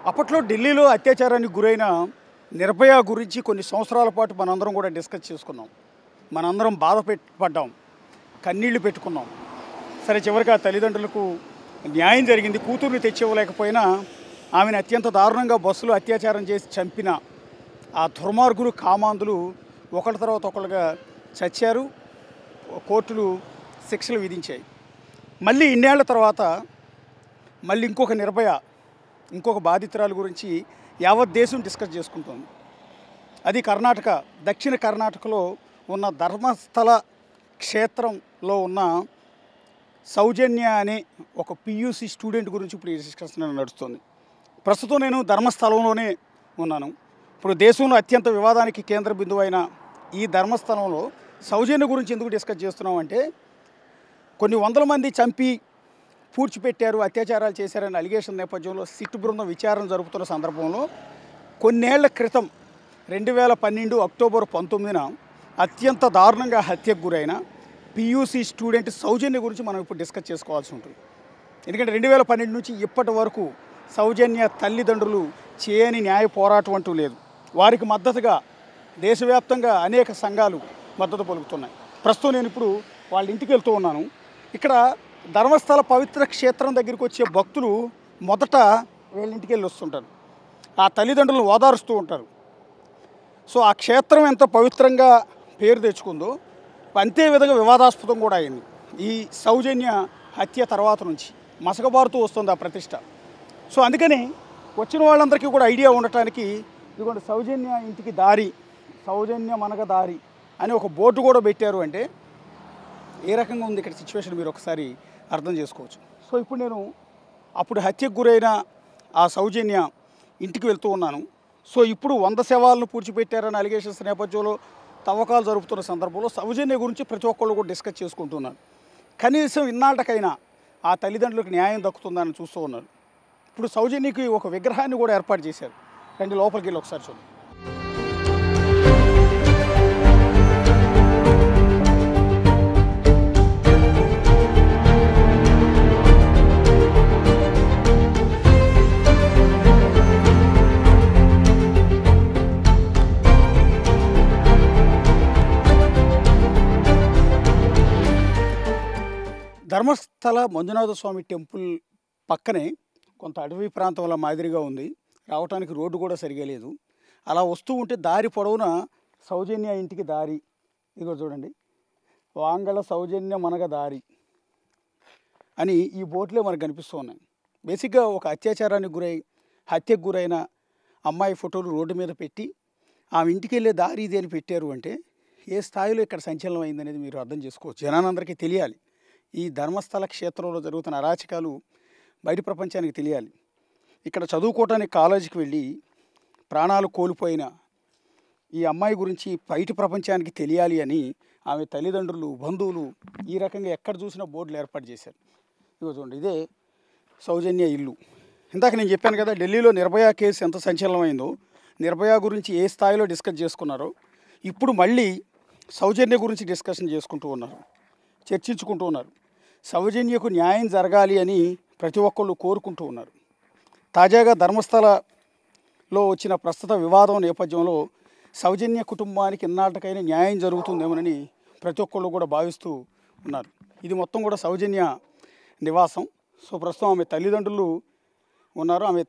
అప్పట్లో ఢిల్లీలో అత్యాచారానికి గురైన నిర్భయ గురించి కొన్ని సంవత్సరాల పాటు మనందరం కూడా డిస్కస్ చేసుకున్నాం. మనందరం పడ్డాం, కన్నీళ్లు పెట్టుకున్నాం. సరే, చివరికి ఆ తల్లిదండ్రులకు న్యాయం జరిగింది. కూతుర్ని తెచ్చివ్వలేకపోయినా ఆమెను అత్యంత దారుణంగా బస్సులో అత్యాచారం చేసి చంపిన ఆ దుర్మార్గులు కామాంధులు ఒకళ్ళ తర్వాత ఒకళ్ళుగా చచ్చారు. కోర్టులు శిక్షలు విధించాయి. మళ్ళీ ఇన్నేళ్ల తర్వాత మళ్ళీ ఇంకొక నిర్భయ, ఇంకొక బాధితురాల గురించి యావత్ దేశం డిస్కస్ చేసుకుంటుంది. అది కర్ణాటక, దక్షిణ కర్ణాటకలో ఉన్న ధర్మస్థల క్షేత్రంలో ఉన్న సౌజన్య అనే ఒక పియూసీ స్టూడెంట్ గురించి ఇప్పుడు ఈ డిస్కషన్ నడుస్తుంది. ప్రస్తుతం నేను ధర్మస్థలంలోనే ఉన్నాను. ఇప్పుడు దేశంలో అత్యంత వివాదానికి కేంద్ర బిందువు అయిన ఈ ధర్మస్థలంలో సౌజన్య గురించి ఎందుకు డిస్కస్ చేస్తున్నామంటే, కొన్ని వందల మంది చంపి పూడ్చిపెట్టారు, అత్యాచారాలు చేశారనే అలిగేషన్ నేపథ్యంలో సిట్ బృందం విచారణ జరుపుతున్న సందర్భంలో కొన్నేళ్ల క్రితం 2012 అక్టోబర్ 19న అత్యంత దారుణంగా హత్యకు గురైన పియూసీ స్టూడెంట్ సౌజన్య గురించి మనం ఇప్పుడు డిస్కస్ చేసుకోవాల్సి ఉంటుంది. ఎందుకంటే 2012 నుంచి ఇప్పటి వరకు సౌజన్య తల్లిదండ్రులు చేయని న్యాయ పోరాటం అంటూ లేదు. వారికి మద్దతుగా దేశవ్యాప్తంగా అనేక సంఘాలు మద్దతు పలుకుతున్నాయి. ప్రస్తుతం నేను ఇప్పుడు వాళ్ళ ఇంటికి వెళ్తూ ఉన్నాను. ఇక్కడ ధర్మస్థల పవిత్ర క్షేత్రం దగ్గరికి వచ్చే భక్తులు మొదట వీళ్ళ ఇంటికి వెళ్ళి వస్తుంటారు, ఆ తల్లిదండ్రులను ఓదారుస్తూ ఉంటారు. సో ఆ క్షేత్రం ఎంత పవిత్రంగా పేరు తెచ్చుకుందో అంతే విధంగా వివాదాస్పదం కూడా అయింది. ఈ సౌజన్య హత్య తర్వాత నుంచి మసకబారుతూ వస్తుంది ఆ ప్రతిష్ట. సో అందుకని వచ్చిన వాళ్ళందరికీ కూడా ఐడియా ఉండటానికి ఇదిగోండి సౌజన్య ఇంటికి దారి, సౌజన్య మనగ దారి అని ఒక బోర్డు కూడా పెట్టారు. అంటే ఏ రకంగా ఉంది ఇక్కడ సిచ్యువేషన్ మీరు ఒకసారి అర్థం చేసుకోవచ్చు. సో ఇప్పుడు నేను అప్పుడు హత్యకు గురైన ఆ సౌజన్య ఇంటికి వెళ్తూ ఉన్నాను. సో ఇప్పుడు 100 శవాలను పూడ్చిపెట్టారని అలిగేషన్స్ నేపథ్యంలో తవ్వకాలు జరుపుతున్న సందర్భంలో సౌజన్య గురించి ప్రతి ఒక్కళ్ళు కూడా డిస్కస్ చేసుకుంటున్నాను. కనీసం ఇన్నాళ్ళకైనా ఆ తల్లిదండ్రులకు న్యాయం దక్కుతుందని చూస్తూ ఉన్నారు. ఇప్పుడు సౌజన్యకి ఒక విగ్రహాన్ని కూడా ఏర్పాటు చేశారు. రండి లోపలికి వెళ్ళి ఒకసారి చూడండి. ధర్మస్థల మంజునాథ స్వామి టెంపుల్ పక్కనే కొంత అడవి ప్రాంతంలో మాదిరిగా ఉంది. రావడానికి రోడ్డు కూడా సరిగా లేదు. అలా వస్తూ ఉంటే దారి పొడవున సౌజన్య ఇంటికి దారి, ఇదిగో చూడండి, వాంగళ సౌజన్య మనగ దారి అని ఈ బోట్లే మనకు కనిపిస్తూ ఉన్నాయి. బేసిక్గా ఒక అత్యాచారానికి హత్యకు గురైన అమ్మాయి ఫోటోలు రోడ్డు మీద పెట్టి ఆమె ఇంటికి వెళ్ళే దారి ఇది అని పెట్టారు అంటే ఏ స్థాయిలో ఇక్కడ సంచలనం అయిందనేది మీరు అర్థం చేసుకోవచ్చు. జనానందరికీ తెలియాలి. ఈ ధర్మస్థల క్షేత్రంలో జరుగుతున్న అరాచకాలు బయట ప్రపంచానికి తెలియాలి. ఇక్కడ చదువుకోవటానికి కాలేజీకి వెళ్ళి ప్రాణాలు కోల్పోయిన ఈ అమ్మాయి గురించి బయట ప్రపంచానికి తెలియాలి అని ఆమె తల్లిదండ్రులు, బంధువులు ఈ రకంగా ఎక్కడ చూసినా బోర్డులు ఏర్పాటు చేశారు. ఇదిగో చూడండి, ఇదే సౌజన్య ఇల్లు. ఇందాక నేను చెప్పాను కదా, ఢిల్లీలో నిర్భయ కేసు ఎంత సంచలనమైందో, నిర్భయ గురించి ఏ స్థాయిలో డిస్కస్ చేసుకున్నారో, ఇప్పుడు మళ్ళీ సౌజన్య గురించి డిస్కషన్ చేసుకుంటూ ఉన్నారు, చర్చించుకుంటూ ఉన్నారు. సౌజన్యకు న్యాయం జరగాలి అని ప్రతి ఒక్కళ్ళు కోరుకుంటూ ఉన్నారు. తాజాగా ధర్మస్థలలో వచ్చిన ప్రస్తుత వివాదం నేపథ్యంలో సౌజన్య కుటుంబానికి ఇన్నాళ్ళకైనా న్యాయం జరుగుతుందేమోనని ప్రతి ఒక్కళ్ళు కూడా భావిస్తూ ఉన్నారు. ఇది మొత్తం కూడా సౌజన్య నివాసం. సో ప్రస్తుతం ఆమె తల్లిదండ్రులు ఉన్నారు. ఆమె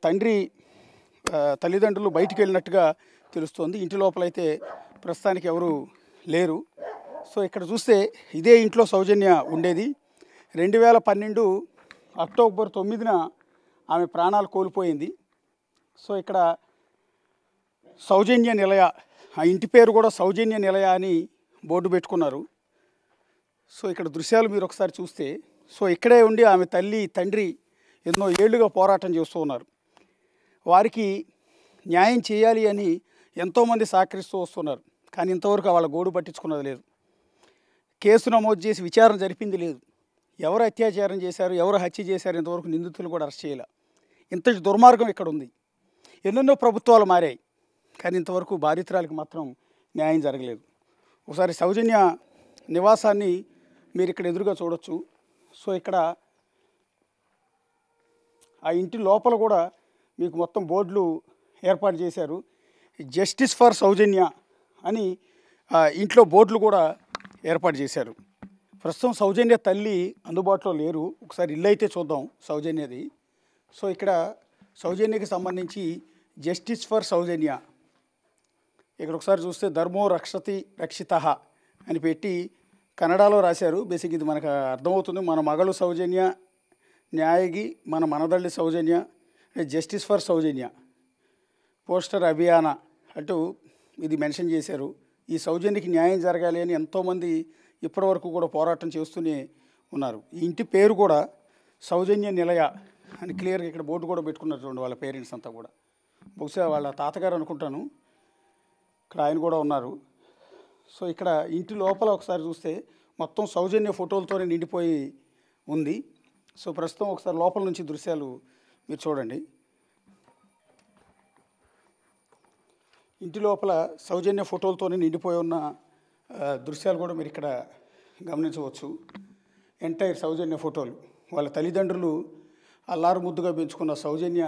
తల్లిదండ్రులు బయటికి వెళ్ళినట్టుగా తెలుస్తోంది. ఇంటి లోపలైతే ప్రస్తుతానికి ఎవరు లేరు. సో ఇక్కడ చూస్తే ఇదే ఇంట్లో సౌజన్య ఉండేది. 2012 అక్టోబర్ 9న ఆమె ప్రాణాలు కోల్పోయింది. సో ఇక్కడ సౌజన్య నిలయ, ఆ ఇంటి పేరు కూడా సౌజన్య నిలయ అని బోర్డు పెట్టుకున్నారు. సో ఇక్కడ దృశ్యాలు మీరు ఒకసారి చూస్తే, సో ఇక్కడే ఉండి ఆమె తల్లి, తండ్రి ఎన్నో ఏళ్లుగా పోరాటం చేస్తూ ఉన్నారు. వారికి న్యాయం చేయాలి అని ఎంతోమంది సహకరిస్తూ వస్తున్నారు. కానీ ఇంతవరకు వాళ్ళ గోడు పట్టించుకున్నది లేదు. కేసు నమోదు చేసి విచారణ జరిపింది లేదు. ఎవరు అత్యాచారం చేశారు, ఎవరు హత్య చేశారు, ఇంతవరకు నిందితులు కూడా అరెస్ట్ చేయాలి. ఇంతటి దుర్మార్గం ఇక్కడ ఉంది. ఎన్నెన్నో ప్రభుత్వాలు మారాయి, కానీ ఇంతవరకు బాధితురాలకు మాత్రం న్యాయం జరగలేదు. ఒకసారి సౌజన్య నివాసాన్ని మీరు ఇక్కడ ఎదురుగా చూడొచ్చు. సో ఇక్కడ ఆ ఇంటి లోపల కూడా మీకు మొత్తం బోర్డులు ఏర్పాటు చేశారు. జస్టిస్ ఫర్ సౌజన్య అని ఇంట్లో బోర్డులు కూడా ఏర్పాటు చేశారు. ప్రస్తుతం సౌజన్య తల్లి అందుబాటులో లేరు. ఒకసారి ఇల్లు అయితే చూద్దాం సౌజన్యది. సో ఇక్కడ సౌజన్యకి సంబంధించి జస్టిస్ ఫర్ సౌజన్య ఇక్కడ ఒకసారి చూస్తే ధర్మో రక్షతి రక్షితః అని పెట్టి కన్నడలో రాశారు. బేసిక్ ఇది మనకు అర్థమవుతుంది. మన మಗಳು సౌజన్య న్యాయగి, మన మనదల్లి సౌజన్య, జస్టిస్ ఫర్ సౌజన్య పోస్టర్ అభియాన అంటూ ఇది మెన్షన్ చేశారు. ఈ సౌజన్యకి న్యాయం జరగాలి అని ఎంతోమంది ఇప్పటివరకు కూడా పోరాటం చేస్తూనే ఉన్నారు. ఈ ఇంటి పేరు కూడా సౌజన్య నిలయ అని క్లియర్గా ఇక్కడ బోర్డు కూడా పెట్టుకున్నారు చూడండి. వాళ్ళ పేరెంట్స్ అంతా కూడా బహుశా వాళ్ళ తాతగారు అనుకుంటాను. ఇక్కడ ఆయన కూడా ఉన్నారు. సో ఇక్కడ ఇంటి లోపల ఒకసారి చూస్తే మొత్తం సౌజన్య ఫోటోలతోనే నిండిపోయి ఉంది. సో ప్రస్తుతం ఒకసారి లోపల నుంచి దృశ్యాలు మీరు చూడండి. ఇంటి లోపల సౌజన్య ఫోటోలతోనే నిండిపోయి ఉన్న దృశ్యాలు కూడా మీరు ఇక్కడ గమనించవచ్చు. ఎంటైర్ సౌజన్య ఫోటోలు. వాళ్ళ తల్లిదండ్రులు అల్లారు ముద్దుగా పెంచుకున్న సౌజన్య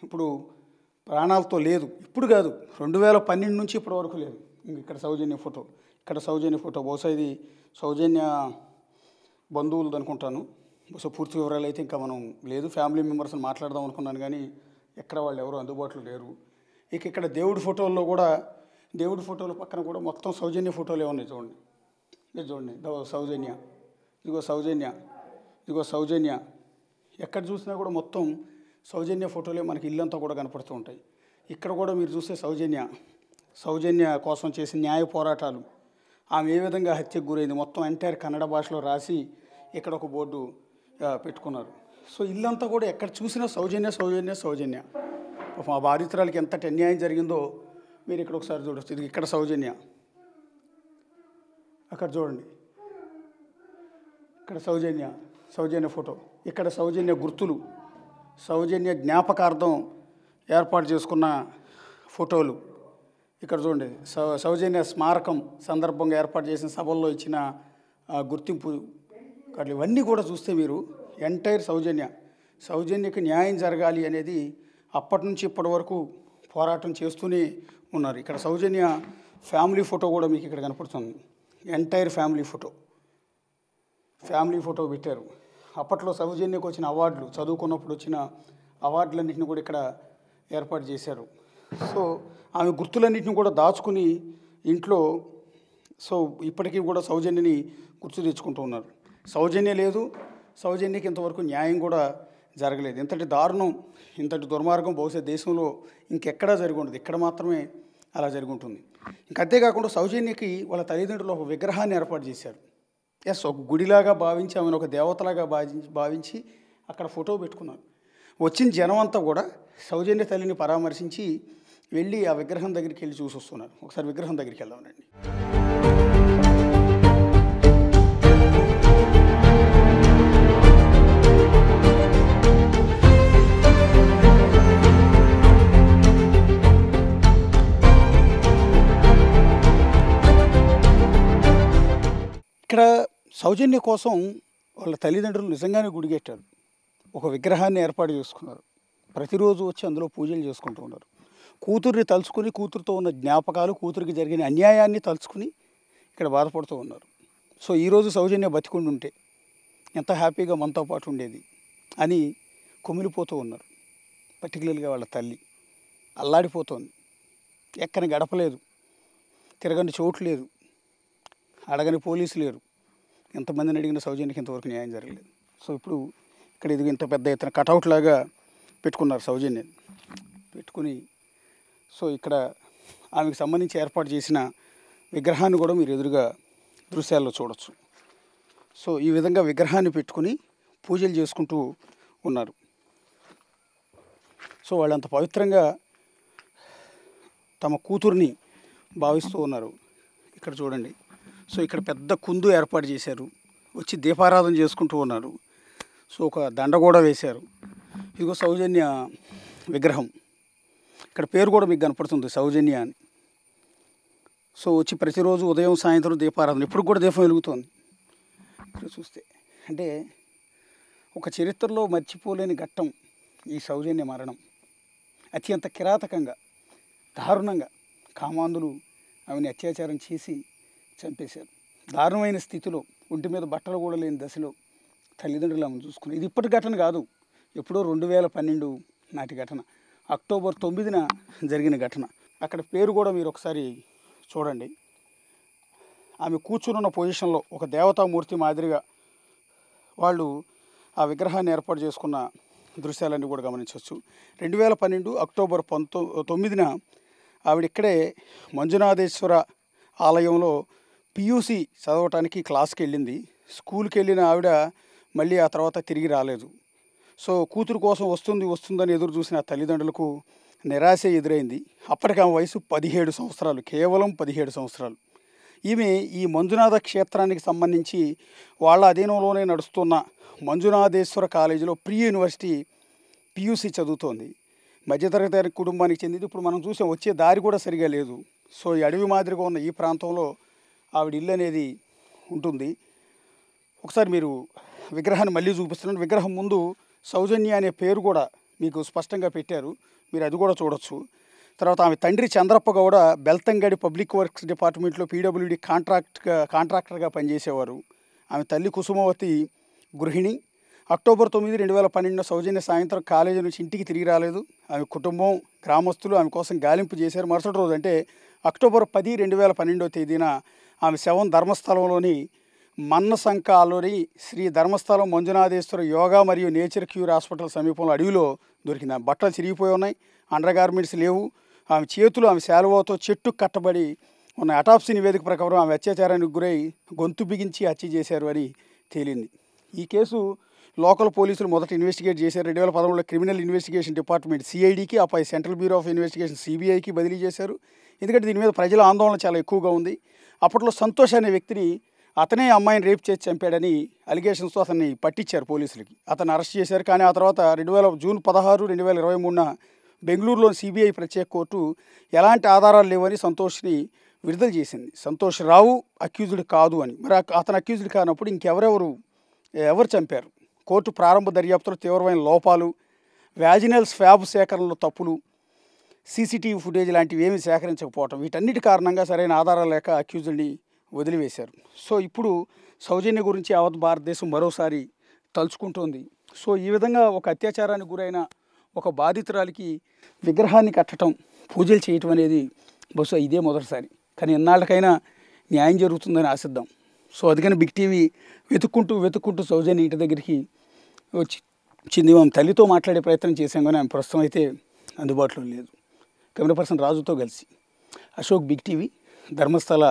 ఇప్పుడు ప్రాణాలతో లేదు. ఇప్పుడు కాదు, 2012 నుంచి ఇప్పటి వరకు లేదు. ఇక్కడ సౌజన్య ఫోటో, ఇక్కడ సౌజన్య ఫోటో. బహుశా ఇది సౌజన్య బంధువులది అనుకుంటాను. బహుశా పూర్తి వివరాలు అయితే ఇంకా మనం లేదు. ఫ్యామిలీ మెంబర్స్ని మాట్లాడదాం అనుకున్నాను కానీ ఎక్కడ వాళ్ళు ఎవరు అందుబాటులో లేరు. ఇక ఇక్కడ దేవుడి ఫోటోల్లో కూడా, దేవుడి ఫోటోల పక్కన కూడా మొత్తం సౌజన్య ఫోటోలే ఉన్నాయి చూడండి. ఇది చూడండి, సౌజన్య, ఇదిగో సౌజన్య, ఇదిగో సౌజన్య. ఎక్కడ చూసినా కూడా మొత్తం సౌజన్య ఫోటోలే మనకి ఇల్లంతా కూడా కనపడుతూ ఉంటాయి. ఇక్కడ కూడా మీరు చూస్తే సౌజన్య కోసం చేసిన న్యాయ పోరాటాలు, ఆమె ఏ విధంగా హత్యకు గురైంది మొత్తం ఎంటైర్ కన్నడ భాషలో రాసి ఇక్కడ ఒక బోర్డు పెట్టుకున్నారు. సో ఇల్లంతా కూడా ఎక్కడ చూసినా సౌజన్య సౌజన్య సౌజన్య. మా బాధితురాలకి ఎంతటి అన్యాయం జరిగిందో మీరు ఇక్కడ ఒకసారి చూడవచ్చు. ఇది ఇక్కడ సౌజన్య, అక్కడ చూడండి, ఇక్కడ సౌజన్య ఫోటో, ఇక్కడ సౌజన్య గుర్తులు, సౌజన్య జ్ఞాపకార్థం ఏర్పాటు చేసుకున్న ఫోటోలు. ఇక్కడ చూడండి సౌజన్య స్మారకం సందర్భంగా ఏర్పాటు చేసిన సభల్లో ఇచ్చిన గుర్తింపు కార్డులు. ఇవన్నీ కూడా చూస్తే మీరు ఎంటైర్ సౌజన్యకి న్యాయం జరగాలి అనేది అప్పటి నుంచి ఇప్పటి వరకు పోరాటం చేస్తూనే ఉన్నారు. ఇక్కడ సౌజన్య ఫ్యామిలీ ఫోటో కూడా మీకు ఇక్కడ కనపడుతుంది. ఎంటైర్ ఫ్యామిలీ ఫోటో పెట్టారు. అప్పట్లో సౌజన్యకు వచ్చిన అవార్డులు, చదువుకున్నప్పుడు వచ్చిన అవార్డులన్నింటినీ కూడా ఇక్కడ ఏర్పాటు చేశారు. సో ఆమె గుర్తులన్నింటినీ కూడా దాచుకుని ఇంట్లో, సో ఇప్పటికీ కూడా సౌజన్యని గుర్తు తెచ్చుకుంటూ ఉన్నారు. సౌజన్య లేదు, సౌజన్యకి ఇంతవరకు న్యాయం కూడా జరగలేదు. ఇంతటి దారుణం, ఇంతటి దుర్మార్గం బహుశా దేశంలో ఇంకెక్కడా జరిగి ఉండదు. ఇక్కడ మాత్రమే అలా జరిగి ఉంటుంది. అంతేకాకుండా సౌజన్యకి వాళ్ళ తల్లిదండ్రులు ఒక విగ్రహాన్ని ఏర్పాటు చేశారు. ఒక గుడిలాగా భావించి, ఆమెను ఒక దేవతలాగా భావించి అక్కడ ఫోటో పెట్టుకున్నారు. వచ్చిన జనం అంతా కూడా సౌజన్య తల్లిని పరామర్శించి వెళ్ళి ఆ విగ్రహం దగ్గరికి వెళ్ళి చూసి వస్తున్నారు. ఒకసారి విగ్రహం దగ్గరికి వెళ్దామండి. ఇక్కడ సౌజన్య కోసం వాళ్ళ తల్లిదండ్రులు నిజంగానే గుడిగెట్టారు. ఒక విగ్రహాన్ని ఏర్పాటు చేసుకున్నారు. ప్రతిరోజు వచ్చి అందులో పూజలు చేసుకుంటూ ఉన్నారు. కూతుర్ని తలుచుకుని, కూతురుతో ఉన్న జ్ఞాపకాలు, కూతురికి జరిగిన అన్యాయాన్ని తలుచుకుని ఇక్కడ బాధపడుతూ ఉన్నారు. సో ఈరోజు సౌజన్య బతికుండి ఉంటే ఎంత హ్యాపీగా మనతో పాటు ఉండేది అని కుమిలిపోతూ ఉన్నారు. పర్టికులర్గా వాళ్ళ తల్లి అల్లాడిపోతోంది. ఎక్కని గడపలేదు, తిరగని చోటు లేదు, అడగని పోలీసు లేరు. ఎంతమందిని అడిగిన సౌజన్యకి ఇంతవరకు న్యాయం జరగలేదు. సో ఇప్పుడు ఇక్కడ ఇది ఇంత పెద్ద ఎత్తున కటౌట్ లాగా పెట్టుకున్నారు సౌజన్యని పెట్టుకుని. సో ఇక్కడ ఆమెకు సంబంధించి ఏర్పాటు చేసిన విగ్రహాన్ని కూడా మీరు ఎదురుగా దృశ్యాల్లో చూడవచ్చు. సో ఈ విధంగా విగ్రహాన్ని పెట్టుకుని పూజలు చేసుకుంటూ ఉన్నారు. సో వాళ్ళంత పవిత్రంగా తమ కూతుర్ని భావిస్తూ ఉన్నారు. ఇక్కడ చూడండి. సో ఇక్కడ పెద్ద కుందు ఏర్పాటు చేశారు. వచ్చి దీపారాధన చేసుకుంటూ ఉన్నారు. సో ఒక దండ కూడా వేశారు. ఇదిగో సౌజన్య విగ్రహం. ఇక్కడ పేరు కూడా మీకు కనపడుతుంది, సౌజన్య అని. సో వచ్చి ప్రతిరోజు ఉదయం సాయంత్రం దీపారాధన, ఇప్పుడు కూడా దీపం వెలుగుతోంది. ఇక్కడ చూస్తే అంటే ఒక చరిత్రలో మర్చిపోలేని ఘట్టం ఈ సౌజన్య మరణం. అత్యంత కిరాతకంగా దారుణంగా కామాంధులు ఆమెను అత్యాచారం చేసి చంపేశారు. దారుణమైన స్థితిలో ఒంటి మీద బట్టలు కూడా లేని దశలో తల్లిదండ్రులు ఆమెను చూసుకున్నారు. ఇది ఇప్పటి ఘటన కాదు, ఎప్పుడో 2012 నాటి ఘటన, అక్టోబర్ 9న జరిగిన ఘటన. అక్కడ పేరు కూడా మీరు ఒకసారి చూడండి. ఆమె కూర్చున్న పొజిషన్లో ఒక దేవతామూర్తి మాదిరిగా వాళ్ళు ఆ విగ్రహాన్ని ఏర్పాటు చేసుకున్న దృశ్యాలన్నీ కూడా గమనించవచ్చు. 2012 అక్టోబర్ 9న ఆవిడ ఇక్కడే మంజునాథేశ్వర ఆలయంలో పియూసి చదవటానికి క్లాస్కి వెళ్ళింది. స్కూల్కి వెళ్ళిన ఆవిడ మళ్ళీ ఆ తర్వాత తిరిగి రాలేదు. సో కూతురు కోసం వస్తుందని ఎదురు చూసిన తల్లిదండ్రులకు నిరాశ ఎదురైంది. అప్పటికి ఆమె వయసు 17 సంవత్సరాలు, కేవలం 17 సంవత్సరాలు. ఈమె ఈ మంజునాథ క్షేత్రానికి సంబంధించి వాళ్ళ అధీనంలోనే నడుస్తున్న మంజునాథేశ్వర కాలేజీలో ప్రీ యూనివర్సిటీ పియూసి చదువుతోంది. మధ్యతరగతి కుటుంబానికి చెందింది. ఇప్పుడు మనం చూసాం, వచ్చే దారి కూడా సరిగా లేదు. సో ఈ అడవి మాదిరిగా ఉన్న ఈ ప్రాంతంలో ఆవిడ ఇల్లు అనేది ఉంటుంది. ఒకసారి మీరు విగ్రహాన్ని మళ్ళీ చూపిస్తున్నాను. విగ్రహం ముందు సౌజన్య అనే పేరు కూడా మీకు స్పష్టంగా పెట్టారు, మీరు అది కూడా చూడొచ్చు. తర్వాత ఆమె తండ్రి చంద్రప్ప గౌడ బెల్తంగడి పబ్లిక్ వర్క్స్ డిపార్ట్మెంట్లో పీడబ్ల్యూడి కాంట్రాక్టర్గా పనిచేసేవారు. ఆమె తల్లి కుసుమవతి గృహిణి. అక్టోబర్ 9, 2012 సౌజన్య సాయంత్రం కాలేజీ నుంచి ఇంటికి తిరిగి రాలేదు. ఆమె కుటుంబం, గ్రామస్తులు ఆమె కోసం గాలింపు చేశారు. మరుసటి రోజు అంటే అక్టోబర్ 10, 2012 తేదీన ఆమె శవం ధర్మస్థలంలోని మన్నసంకాలోని శ్రీ ధర్మస్థలం మంజునాథేశ్వర యోగా మరియు నేచర్ క్యూర్ హాస్పిటల్ సమీపంలో అడవిలో దొరికింది. ఆమె బట్టలు చిరిగిపోయి ఉన్నాయి, అండర్ గార్మెంట్స్ లేవు. ఆమె చేతులు ఆమె శాలువాతో చెట్టు కట్టబడి ఉన్న. అటాప్సీ నివేదిక ప్రకారం ఆమె అత్యాచారానికి గురై గొంతు బిగించి హత్య చేశారు అని తేలింది. ఈ కేసు లోకల్ పోలీసులు మొదట ఇన్వెస్టిగేట్ చేశారు. 2013లో క్రిమినల్ ఇన్వెస్టిగేషన్ డిపార్ట్మెంట్ సిఐడికి, ఆపై సెంట్రల్ బ్యూరో ఆఫ్ ఇన్వెస్టిగేషన్ సిబిఐకి బదిలీ చేశారు. ఎందుకంటే దీని మీద ప్రజల ఆందోళన చాలా ఎక్కువగా ఉంది. అప్పట్లో సంతోష్ అనే వ్యక్తిని, అతనే అమ్మాయిని రేప్ చేసి చంపాడని అలిగేషన్స్తో అతన్ని పట్టించారు పోలీసులకి. అతన్ని అరెస్ట్ చేశారు. కానీ ఆ తర్వాత జూన్ 16, 2023న బెంగళూరులోని సిబిఐ ప్రత్యేక కోర్టు ఎలాంటి ఆధారాలు లేవని సంతోష్ని విడుదల చేసింది. సంతోష్ రావు అక్యూజ్డ్ కాదు అని. మరి అతను అక్యూజ్డ్ కానప్పుడు ఎవరు చంపారు? కోర్టు ప్రారంభ దర్యాప్తులో తీవ్రమైన లోపాలు, వ్యాజినల్ స్వాబ్ సేకరణలో తప్పులు, సీసీటీవీ ఫుటేజ్ లాంటివి ఏమీ సేకరించకపోవటం, వీటన్నిటి కారణంగా సరైన ఆధారాలు లేక అక్యూజ్డ్ని వదిలివేశారు. సో ఇప్పుడు సౌజన్య గురించి యావత్ భారతదేశం మరోసారి తలుచుకుంటోంది. సో ఈ విధంగా ఒక అత్యాచారానికి గురైన ఒక బాధితురాలికి విగ్రహాన్ని కట్టడం, పూజలు చేయటం అనేది బహుశా ఇదే మొదటిసారి. కానీ ఎన్నాళ్ళకైనా న్యాయం జరుగుతుందని ఆశిద్దాం. సో అందుకని బిగ్ టీవీ వెతుక్కుంటూ సౌజన్య ఇంటి దగ్గరికి వచ్చింది. ఆమె తల్లితో మాట్లాడే ప్రయత్నం చేశాం, కానీ ఆమె ప్రస్తుతం అయితే అందుబాటులో లేదు. కెమెరా పర్సన్ రాజుతో కలిసి అశోక్, బిగ్ టీవీ, ధర్మస్థల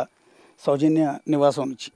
సౌజన్య నివాసం నుంచి.